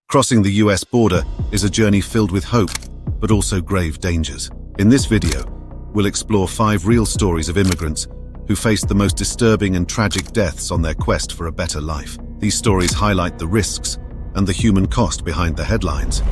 Crossing the U.S. border is a journey filled with hope, but also grave dangers. In this video, we'll explore 5 real stories of immigrants who faced the most disturbing and tragic deaths on their quest for a better life. These stories highlight the risks and the human cost behind the headlines.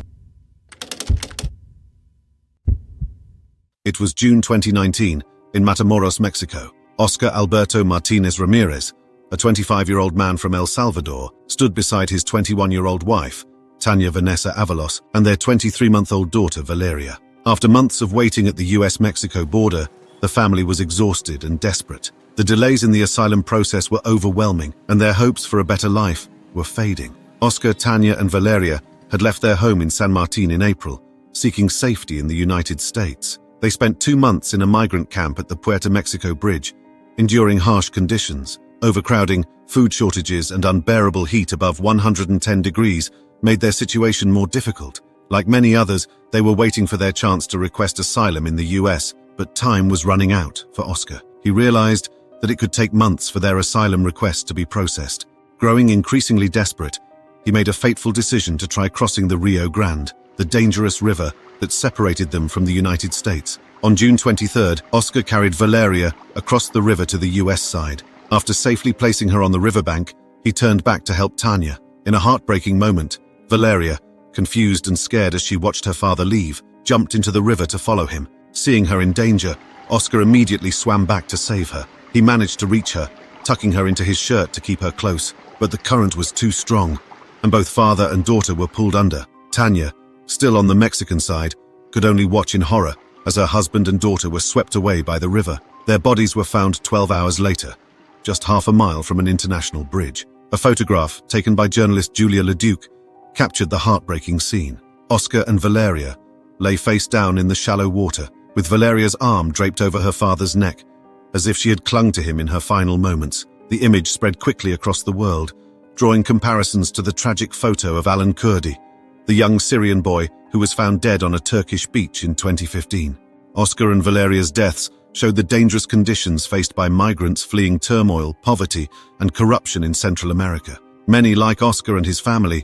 It was June 2019 in Matamoros, Mexico. Oscar Alberto Martinez Ramirez, a 25-year-old man from El Salvador, stood beside his 21-year-old wife, Tanya Vanessa Avalos, and their 23-month-old daughter, Valeria. After months of waiting at the U.S. Mexico border, the family was exhausted and desperate. The delays in the asylum process were overwhelming, and their hopes for a better life were fading. Oscar, Tanya, and Valeria had left their home in San Martin in April, seeking safety in the United States. They spent 2 months in a migrant camp at the Puerto Mexico Bridge, enduring harsh conditions. Overcrowding, food shortages, and unbearable heat above 110 degrees made their situation more difficult. Like many others, they were waiting for their chance to request asylum in the US, but time was running out for Oscar. He realized that it could take months for their asylum request to be processed. Growing increasingly desperate, he made a fateful decision to try crossing the Rio Grande, the dangerous river that separated them from the United States. On June 23rd, Oscar carried Valeria across the river to the US side. After safely placing her on the riverbank, he turned back to help Tanya. In a heartbreaking moment, Valeria, confused and scared as she watched her father leave, jumped into the river to follow him. Seeing her in danger, Oscar immediately swam back to save her. He managed to reach her, tucking her into his shirt to keep her close, but the current was too strong, and both father and daughter were pulled under. Tanya, still on the Mexican side, could only watch in horror as her husband and daughter were swept away by the river. Their bodies were found 12 hours later, just half a mile from an international bridge. A photograph taken by journalist Julia Leduc captured the heartbreaking scene. Oscar and Valeria lay face down in the shallow water, with Valeria's arm draped over her father's neck, as if she had clung to him in her final moments. The image spread quickly across the world, drawing comparisons to the tragic photo of Alan Kurdi, the young Syrian boy who was found dead on a Turkish beach in 2015. Oscar and Valeria's deaths showed the dangerous conditions faced by migrants fleeing turmoil, poverty, and corruption in Central America. Many, like Oscar and his family,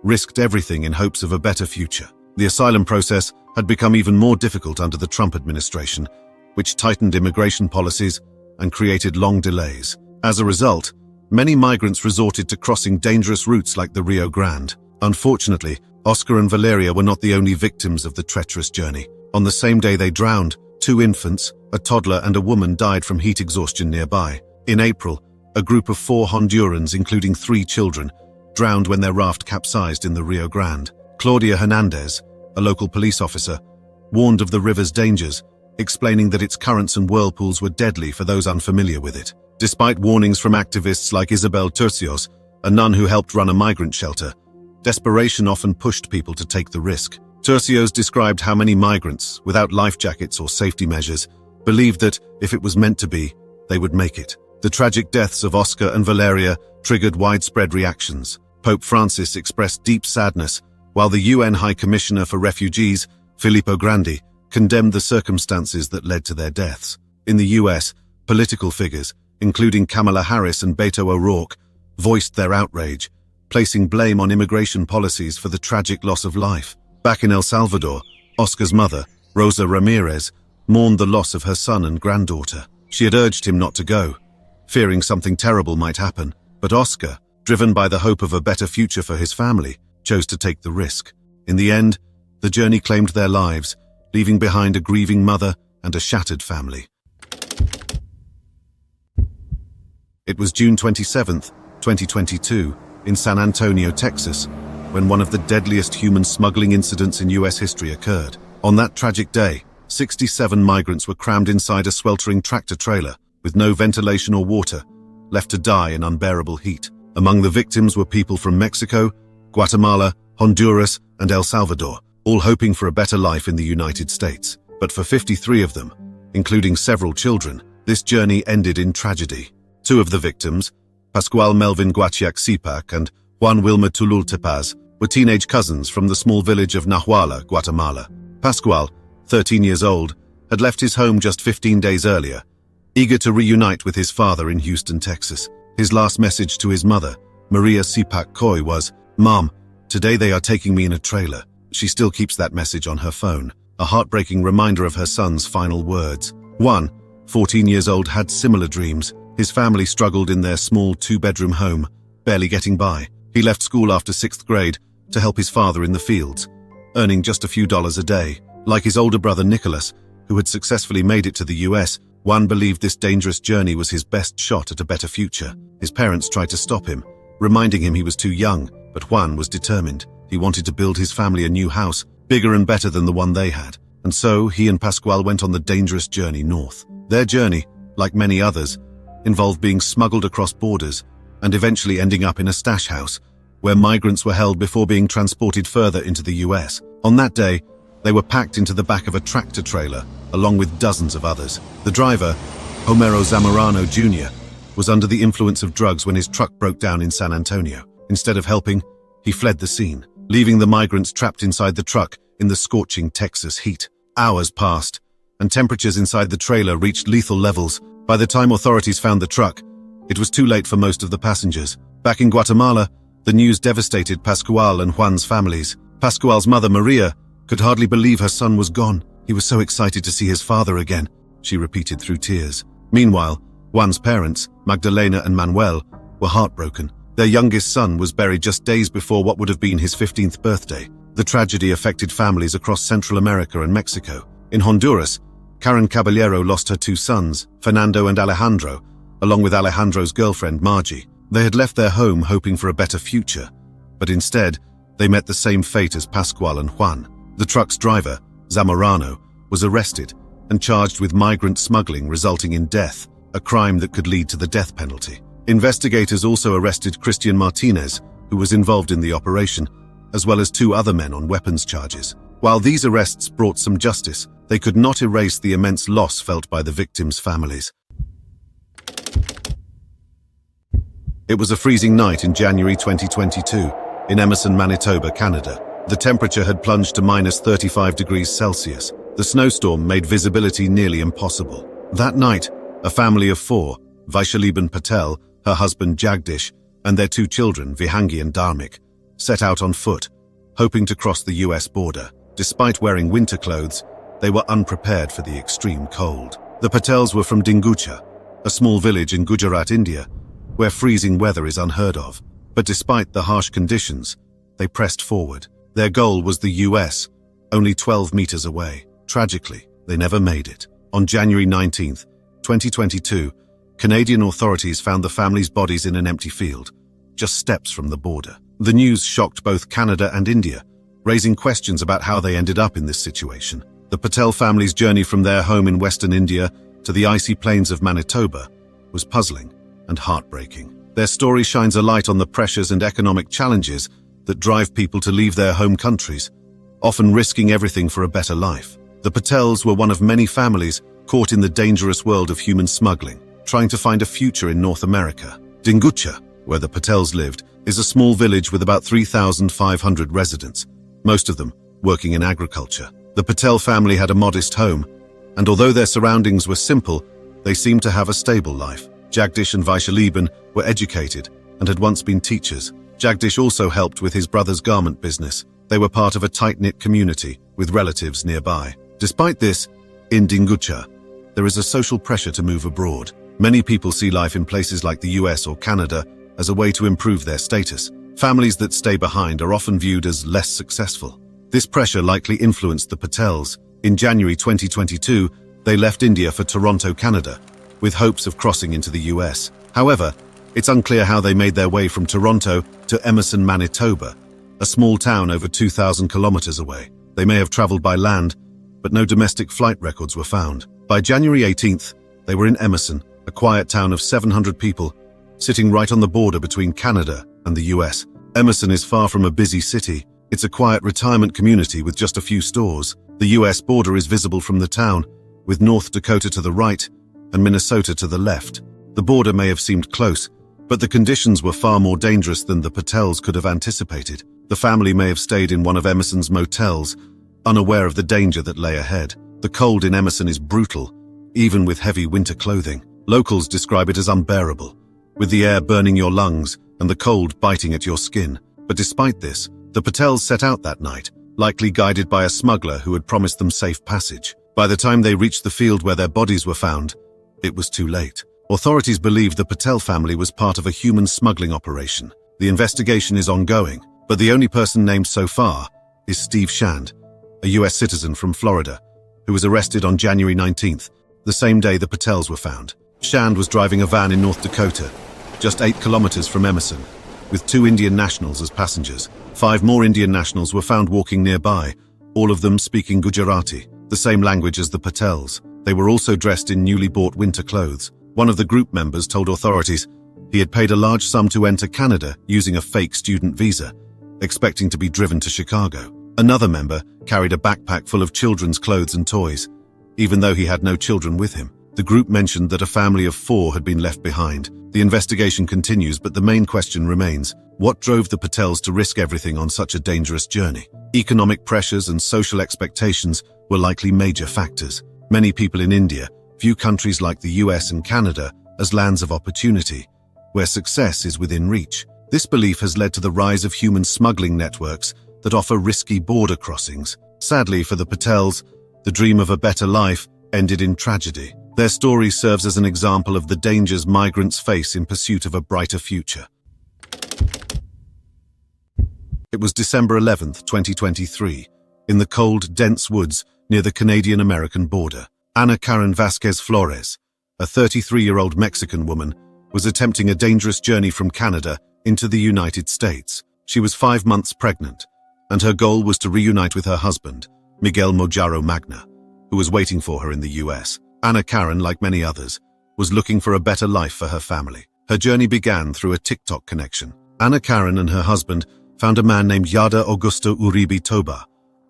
risked everything in hopes of a better future. The asylum process had become even more difficult under the Trump administration, which tightened immigration policies and created long delays. As a result, many migrants resorted to crossing dangerous routes like the Rio Grande. Unfortunately, Oscar and Valeria were not the only victims of the treacherous journey. On the same day they drowned, 2 infants, a toddler and a woman died from heat exhaustion nearby. In April, a group of 4 Hondurans, including 3 children, drowned when their raft capsized in the Rio Grande. Claudia Hernandez, a local police officer, warned of the river's dangers, explaining that its currents and whirlpools were deadly for those unfamiliar with it. Despite warnings from activists like Isabel Tercios, a nun who helped run a migrant shelter, desperation often pushed people to take the risk. Tercios described how many migrants, without life jackets or safety measures, believed that, if it was meant to be, they would make it. The tragic deaths of Oscar and Valeria triggered widespread reactions. Pope Francis expressed deep sadness, while the UN High Commissioner for Refugees, Filippo Grandi, condemned the circumstances that led to their deaths. In the US, political figures, including Kamala Harris and Beto O'Rourke, voiced their outrage, placing blame on immigration policies for the tragic loss of life. Back in El Salvador, Oscar's mother, Rosa Ramirez, mourned the loss of her son and granddaughter. She had urged him not to go, fearing something terrible might happen, but Oscar, driven by the hope of a better future for his family, chose to take the risk. In the end, the journey claimed their lives, leaving behind a grieving mother and a shattered family. It was June 27th, 2022, in San Antonio, Texas, when one of the deadliest human smuggling incidents in U.S. history occurred. On that tragic day, 67 migrants were crammed inside a sweltering tractor-trailer, with no ventilation or water, left to die in unbearable heat. Among the victims were people from Mexico, Guatemala, Honduras, and El Salvador, all hoping for a better life in the United States. But for 53 of them, including several children, this journey ended in tragedy. 2 of the victims, Pascual Melvin Guachiac Sipac and Juan Wilmer Tulul Tepaz, were teenage cousins from the small village of Nahuala, Guatemala. Pascual, 13 years old, had left his home just 15 days earlier, eager to reunite with his father in Houston, Texas. His last message to his mother, Maria Sipac Coy, was, "Mom, Today they are taking me in a trailer. She still keeps that message on her phone, a heartbreaking reminder of her son's final words. 1. 14 years old, had similar dreams. His family struggled in their small 2-bedroom home, barely getting by. He left school after 6th grade to help his father in the fields, earning just a few dollars a day. Like his older brother Nicholas, who had successfully made it to the US, Juan believed this dangerous journey was his best shot at a better future. His parents tried to stop him, reminding him he was too young, but Juan was determined. He wanted to build his family a new house, bigger and better than the one they had. And so he and Pascual went on the dangerous journey north. Their journey, like many others, involved being smuggled across borders and eventually ending up in a stash house, where migrants were held before being transported further into the US. On that day, they were packed into the back of a tractor trailer, along with dozens of others. The driver, Homero Zamorano Jr., was under the influence of drugs when his truck broke down in San Antonio. Instead of helping, he fled the scene, leaving the migrants trapped inside the truck in the scorching Texas heat. Hours passed, and temperatures inside the trailer reached lethal levels. By the time authorities found the truck, it was too late for most of the passengers. Back in Guatemala, the news devastated Pascual and Juan's families. Pascual's mother, Maria, could hardly believe her son was gone. He was so excited to see his father again, she repeated through tears. Meanwhile, Juan's parents, Magdalena and Manuel, were heartbroken. Their youngest son was buried just days before what would have been his 15th birthday. The tragedy affected families across Central America and Mexico. In Honduras, Karen Caballero lost her 2 sons, Fernando and Alejandro, along with Alejandro's girlfriend, Margie. They had left their home hoping for a better future, but instead, they met the same fate as Pascual and Juan. The truck's driver, Zamorano, was arrested and charged with migrant smuggling resulting in death, a crime that could lead to the death penalty. Investigators also arrested Christian Martinez, who was involved in the operation, as well as 2 other men on weapons charges. While these arrests brought some justice, they could not erase the immense loss felt by the victims' families. It was a freezing night in January 2022 in Emerson, Manitoba, Canada. The temperature had plunged to -35 degrees Celsius. The snowstorm made visibility nearly impossible. That night, a family of 4, Vaishaliban Patel, her husband Jagdish, and their 2 children, Vihangi and Dharmik, set out on foot, hoping to cross the US border. Despite wearing winter clothes, they were unprepared for the extreme cold. The Patels were from Dingucha, a small village in Gujarat, India, where freezing weather is unheard of. But despite the harsh conditions, they pressed forward. Their goal was the US, only 12 meters away. Tragically, they never made it. On January 19, 2022, Canadian authorities found the family's bodies in an empty field, just steps from the border. The news shocked both Canada and India, raising questions about how they ended up in this situation. The Patel family's journey from their home in Western India to the icy plains of Manitoba was puzzling and heartbreaking. Their story shines a light on the pressures and economic challenges that drive people to leave their home countries, often risking everything for a better life. The Patels were one of many families caught in the dangerous world of human smuggling, trying to find a future in North America. Dingucha, where the Patels lived, is a small village with about 3,500 residents, most of them working in agriculture. The Patel family had a modest home, and although their surroundings were simple, they seemed to have a stable life. Jagdish and Vaishaliban were educated and had once been teachers. Jagdish also helped with his brother's garment business. They were part of a tight-knit community with relatives nearby. Despite this, in Dingucha, there is a social pressure to move abroad. Many people see life in places like the US or Canada as a way to improve their status. Families that stay behind are often viewed as less successful. This pressure likely influenced the Patels. In January 2022, they left India for Toronto, Canada, with hopes of crossing into the US. However, it's unclear how they made their way from Toronto to Emerson, Manitoba, a small town over 2,000 kilometers away. They may have traveled by land, but no domestic flight records were found. By January 18th, they were in Emerson, a quiet town of 700 people, sitting right on the border between Canada and the US. Emerson is far from a busy city. It's a quiet retirement community with just a few stores. The US border is visible from the town, with North Dakota to the right and Minnesota to the left. The border may have seemed close, but the conditions were far more dangerous than the Patels could have anticipated. The family may have stayed in one of Emerson's motels, unaware of the danger that lay ahead. The cold in Emerson is brutal, even with heavy winter clothing. Locals describe it as unbearable, with the air burning your lungs and the cold biting at your skin. But despite this, The Patels set out that night, likely guided by a smuggler who had promised them safe passage. By the time they reached the field where their bodies were found, it was too late. Authorities believe the Patel family was part of a human smuggling operation. The investigation is ongoing, but the only person named so far is Steve Shand, a U.S. citizen from Florida, who was arrested on January 19th, the same day the Patels were found. Shand was driving a van in North Dakota, just 8 kilometers from Emerson, with 2 Indian nationals as passengers. 5 more Indian nationals were found walking nearby, all of them speaking Gujarati, the same language as the Patels. They were also dressed in newly bought winter clothes. One of the group members told authorities he had paid a large sum to enter Canada using a fake student visa, expecting to be driven to Chicago. Another member carried a backpack full of children's clothes and toys, even though he had no children with him. The group mentioned that a family of 4 had been left behind. The investigation continues, but the main question remains: what drove the Patels to risk everything on such a dangerous journey? Economic pressures and social expectations were likely major factors. Many people in India view countries like the US and Canada as lands of opportunity, where success is within reach. This belief has led to the rise of human smuggling networks that offer risky border crossings. Sadly for the Patels, the dream of a better life ended in tragedy. Their story serves as an example of the dangers migrants face in pursuit of a brighter future. It was December 11th, 2023, in the cold, dense woods near the Canadian-American border. Ana Karen Vasquez Flores, a 33-year-old Mexican woman, was attempting a dangerous journey from Canada into the United States. She was 5 months pregnant, and her goal was to reunite with her husband, Miguel Mojaro Magna, who was waiting for her in the US. Ana Karen, like many others, was looking for a better life for her family. Her journey began through a TikTok connection. Ana Karen and her husband found a man named Yada Augusto Uribe Tobar,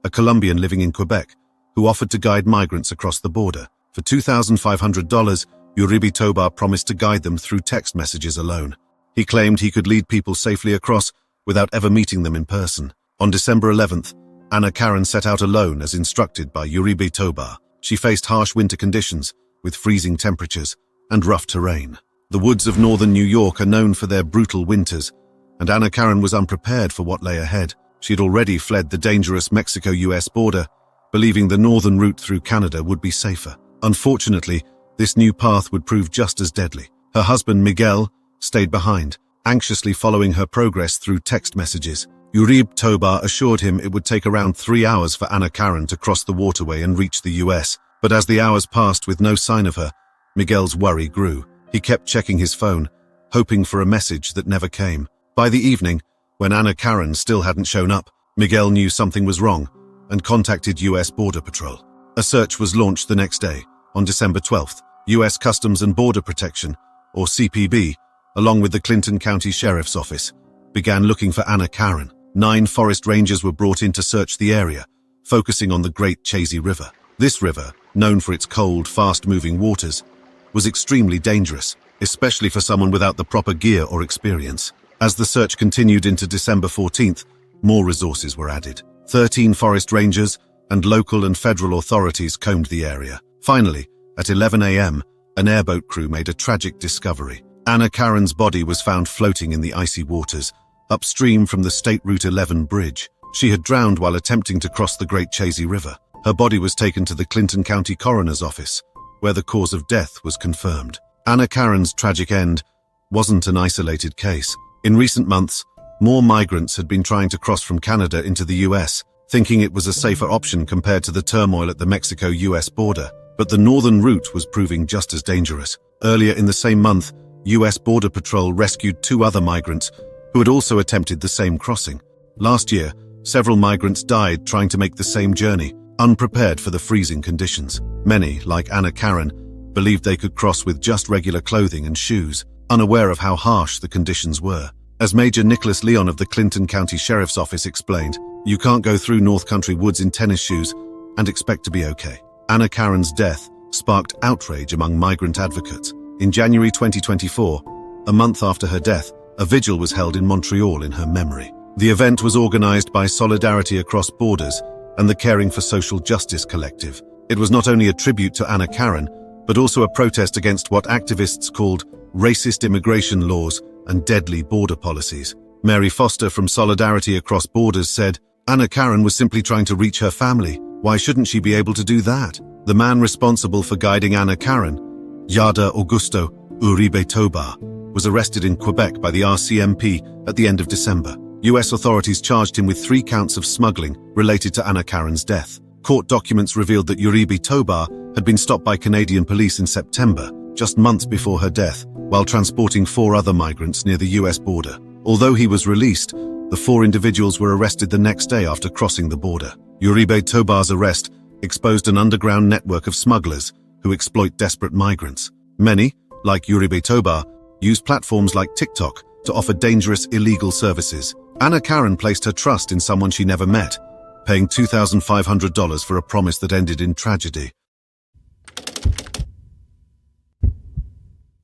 a Colombian living in Quebec, who offered to guide migrants across the border. For $2,500, Uribe Tobar promised to guide them through text messages alone. He claimed he could lead people safely across without ever meeting them in person. On December 11th, Ana Karen set out alone as instructed by Uribe Tobar. She faced harsh winter conditions, with freezing temperatures and rough terrain. The woods of northern New York are known for their brutal winters, and Ana Karen was unprepared for what lay ahead. She had already fled the dangerous Mexico-US border, believing the northern route through Canada would be safer. Unfortunately, this new path would prove just as deadly. Her husband, Miguel, stayed behind, anxiously following her progress through text messages. Uribe Tobar assured him it would take around 3 hours for Ana Karen to cross the waterway and reach the US. But as the hours passed with no sign of her, Miguel's worry grew. He kept checking his phone, hoping for a message that never came. By the evening, when Ana Karen still hadn't shown up, Miguel knew something was wrong and contacted US Border Patrol. A search was launched the next day. On December 12th, US Customs and Border Protection, or CPB, along with the Clinton County Sheriff's Office, began looking for Ana Karen. 9 forest rangers were brought in to search the area, focusing on the Great Chazy River. This river, known for its cold, fast-moving waters, was extremely dangerous, especially for someone without the proper gear or experience. As the search continued into December 14th, more resources were added. 13 forest rangers and local and federal authorities combed the area. Finally, at 11 a.m., an airboat crew made a tragic discovery. Ana Karen's body was found floating in the icy waters, upstream from the State Route 11 bridge. She had drowned while attempting to cross the Great Chazy River. Her body was taken to the Clinton County Coroner's Office, where the cause of death was confirmed. Ana Karen's tragic end wasn't an isolated case. In recent months, more migrants had been trying to cross from Canada into the US, thinking it was a safer option compared to the turmoil at the Mexico-US border. But the northern route was proving just as dangerous. Earlier in the same month, US Border Patrol rescued 2 other migrants who had also attempted the same crossing. Last year, several migrants died trying to make the same journey, unprepared for the freezing conditions. Many, like Ana Karen, believed they could cross with just regular clothing and shoes, unaware of how harsh the conditions were. As Major Nicholas Leon of the Clinton County Sheriff's Office explained, "You can't go through North Country woods in tennis shoes and expect to be okay." Ana Karen's death sparked outrage among migrant advocates. In January 2024, a month after her death, a vigil was held in Montreal in her memory. The event was organized by Solidarity Across Borders and the Caring for Social Justice Collective. It was not only a tribute to Ana Karen, but also a protest against what activists called racist immigration laws and deadly border policies. Mary Foster from Solidarity Across Borders said, "Anna Karen was simply trying to reach her family. Why shouldn't she be able to do that?" The man responsible for guiding Anna Karen, Yada Augusto Uribe Tobar, was arrested in Quebec by the RCMP at the end of December. U.S. authorities charged him with 3 counts of smuggling related to Anna Karen's death. Court documents revealed that Uribe Tobar had been stopped by Canadian police in September, just months before her death, while transporting 4 other migrants near the U.S. border. Although he was released, the 4 individuals were arrested the next day after crossing the border. Uribe Tobar's arrest exposed an underground network of smugglers who exploit desperate migrants. Many, like Uribe Tobar, use platforms like TikTok to offer dangerous illegal services. Anna Karen placed her trust in someone she never met, paying $2,500 for a promise that ended in tragedy.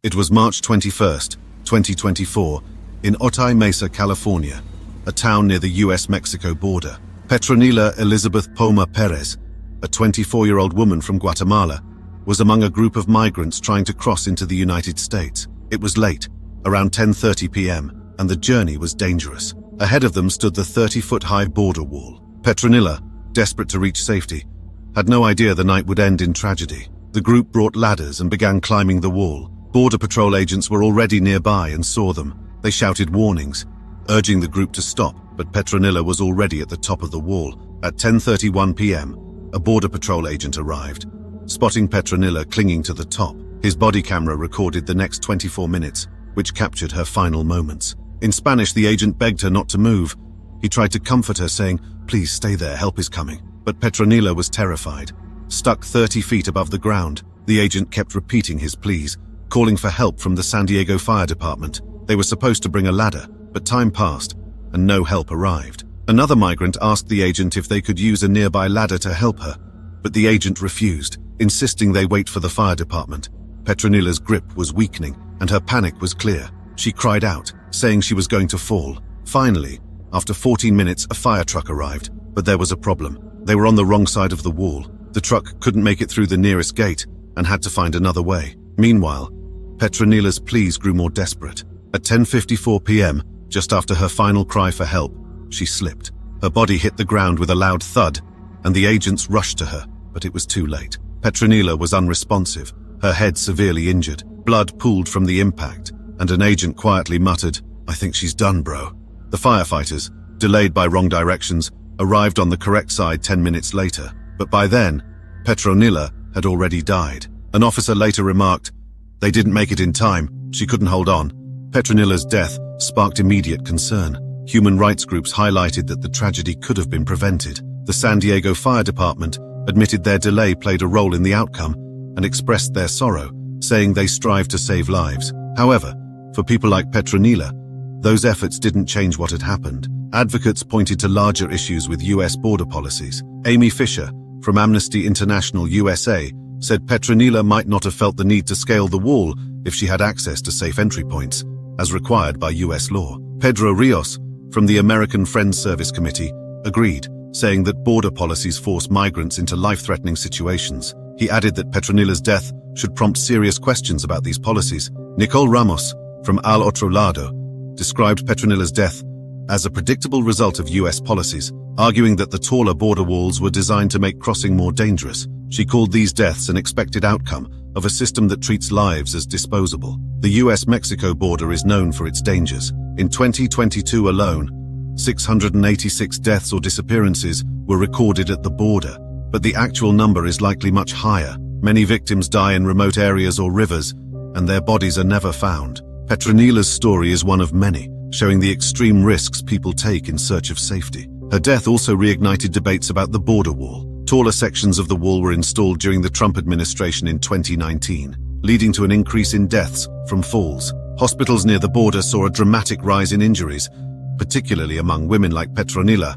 It was March 21st, 2024, in Otay Mesa, California, a town near the U.S. Mexico border. Petronila Elizabeth Poma Perez, a 24-year-old woman from Guatemala, was among a group of migrants trying to cross into the United States. It was late, around 10:30 p.m., and the journey was dangerous. Ahead of them stood the 30-foot-high border wall. Petronila, desperate to reach safety, had no idea the night would end in tragedy. The group brought ladders and began climbing the wall. Border Patrol agents were already nearby and saw them. They shouted warnings, urging the group to stop, but Petronila was already at the top of the wall. At 10:31 p.m., a Border Patrol agent arrived. Spotting Petronila clinging to the top, his body camera recorded the next 24 minutes, which captured her final moments. In Spanish, the agent begged her not to move. He tried to comfort her, saying, "Please stay there, help is coming." But Petronila was terrified. Stuck 30 feet above the ground, the agent kept repeating his pleas, calling for help from the San Diego Fire Department. They were supposed to bring a ladder, but time passed, and no help arrived. Another migrant asked the agent if they could use a nearby ladder to help her, but the agent refused, insisting they wait for the fire department. Petronila's grip was weakening, and her panic was clear. She cried out, saying she was going to fall. Finally, after 14 minutes, a fire truck arrived, but there was a problem. They were on the wrong side of the wall. The truck couldn't make it through the nearest gate and had to find another way. Meanwhile, Petronila's pleas grew more desperate. At 10:54 p.m., just after her final cry for help, she slipped. Her body hit the ground with a loud thud, and the agents rushed to her, but it was too late. Petronila was unresponsive, her head severely injured. Blood pooled from the impact, and an agent quietly muttered, "I think she's done, bro." The firefighters, delayed by wrong directions, arrived on the correct side 10 minutes later, but by then, Petronila had already died. An officer later remarked, "They didn't make it in time, she couldn't hold on." Petronila's death sparked immediate concern. Human rights groups highlighted that the tragedy could have been prevented. The San Diego Fire Department admitted their delay played a role in the outcome and expressed their sorrow, saying they strive to save lives. However, for people like Petronila, those efforts didn't change what had happened. Advocates pointed to larger issues with U.S. border policies. Amy Fisher, from Amnesty International USA, said Petronila might not have felt the need to scale the wall if she had access to safe entry points, as required by U.S. law. Pedro Rios, from the American Friends Service Committee, agreed, saying that border policies force migrants into life-threatening situations. He added that Petronila's death should prompt serious questions about these policies. Nicole Ramos, from Al Otro Lado, described Petronila's death as a predictable result of U.S. policies, arguing that the taller border walls were designed to make crossing more dangerous. She called these deaths an expected outcome of a system that treats lives as disposable. The U.S. Mexico border is known for its dangers. In 2022 alone, 686 deaths or disappearances were recorded at the border, but the actual number is likely much higher. Many victims die in remote areas or rivers, and their bodies are never found. Petronila's story is one of many, showing the extreme risks people take in search of safety. Her death also reignited debates about the border wall. Taller sections of the wall were installed during the Trump administration in 2019, leading to an increase in deaths from falls. Hospitals near the border saw a dramatic rise in injuries, particularly among women like Petronila,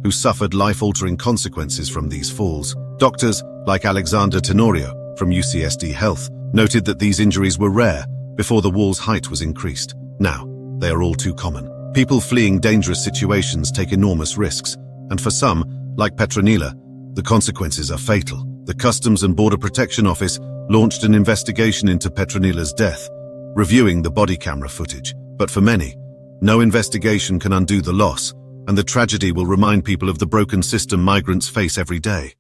who suffered life-altering consequences from these falls. Doctors, like Alexander Tenorio from UCSD Health, noted that these injuries were rare before the wall's height was increased. Now, they are all too common. People fleeing dangerous situations take enormous risks, and for some, like Petronila, the consequences are fatal. The Customs and Border Protection Office launched an investigation into Petronila's death, reviewing the body camera footage. But for many, No investigation can undo the loss, and the tragedy will remind people of the broken system migrants face every day.